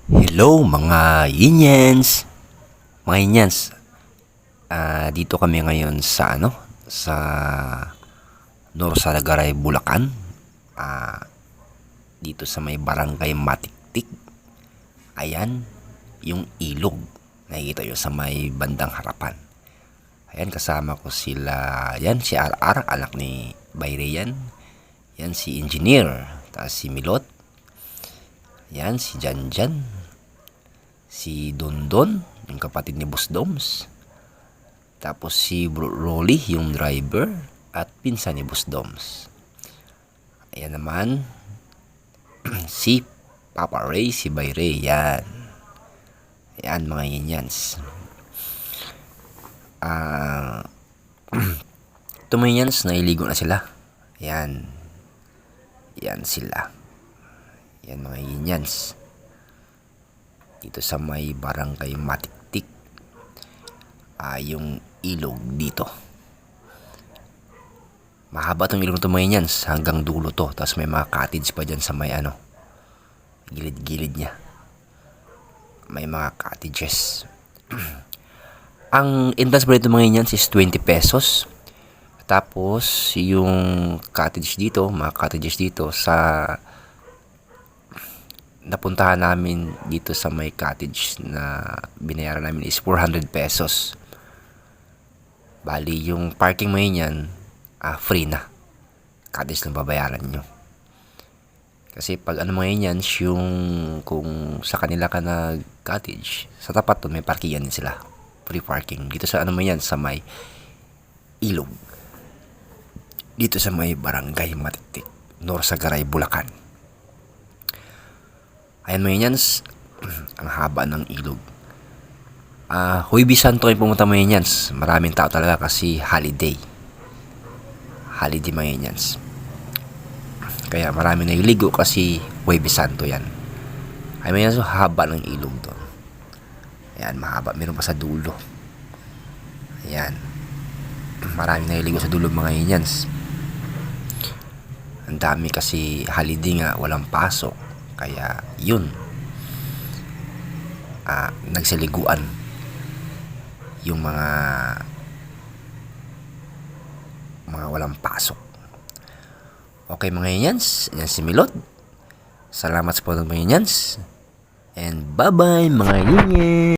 Hello mga Yinyens! Mga Yinyens, dito kami ngayon sa sa Norsagaray, Bulacan. Dito sa may barangay Matiktik. Ayan, yung ilog. Nakikita yun sa may bandang harapan. Ayan, kasama ko sila. Yan, si RR, anak ni Bayre yan. Yan, si Engineer. Tapos si Milot. Yan, si Janjan. Si Dondon, yung kapatid ni Boss Doms. Tapos si Bro Rolly, yung driver. At pinsan ni Boss Doms. Ayan naman. Si Papa Ray, si Bay Ray. Yan. Ayan mga Yinyans. Ito mga Yinyans, nailigo na sila. Ayan. Yan sila. Yan mga Yinyans. Dito sa may barangay Matiktik. Yung ilog dito. Mahaba tong ilog na ito mga Yinyans. Hanggang dulo to. Tapos may mga cottage pa dyan sa may gilid-gilid niya. May mga cottages. Ang entrance pa dito mga Yinyans is 20 pesos. Tapos yung cottage dito, mga cottages dito sa napuntahan namin dito sa may cottage na binayaran namin is 400 pesos. Bali yung parking mo yan, free na. Cottage lang babayaran nyo. Kasi pag mo yan, yung kung sa kanila ka na cottage, sa tapat to may parkingan din sila. Free parking. Dito sa mo yan, sa may ilog. Dito sa may barangay Matiktik, Norsagaray, Bulacan. Ayan mo yan, ang haba ng ilog. Huwebes Santo kayo pumunta mo yan. Maraming tao talaga kasi holiday. Holiday mo yan. Kaya marami naliligo kasi Huwebes Santo yan. Ayan mo yan, so haba ng ilog doon. Ayan, mahaba. Meron pa sa dulo. Ayan. Marami naliligo sa dulo mga yan. Ang dami kasi holiday nga, walang pasok. Kaya yun, nagsiliguan yung mga walang pasok. Okay mga Yinyans, yan si Milot. Salamat sa mga Yinyans. And bye bye mga Yinyans.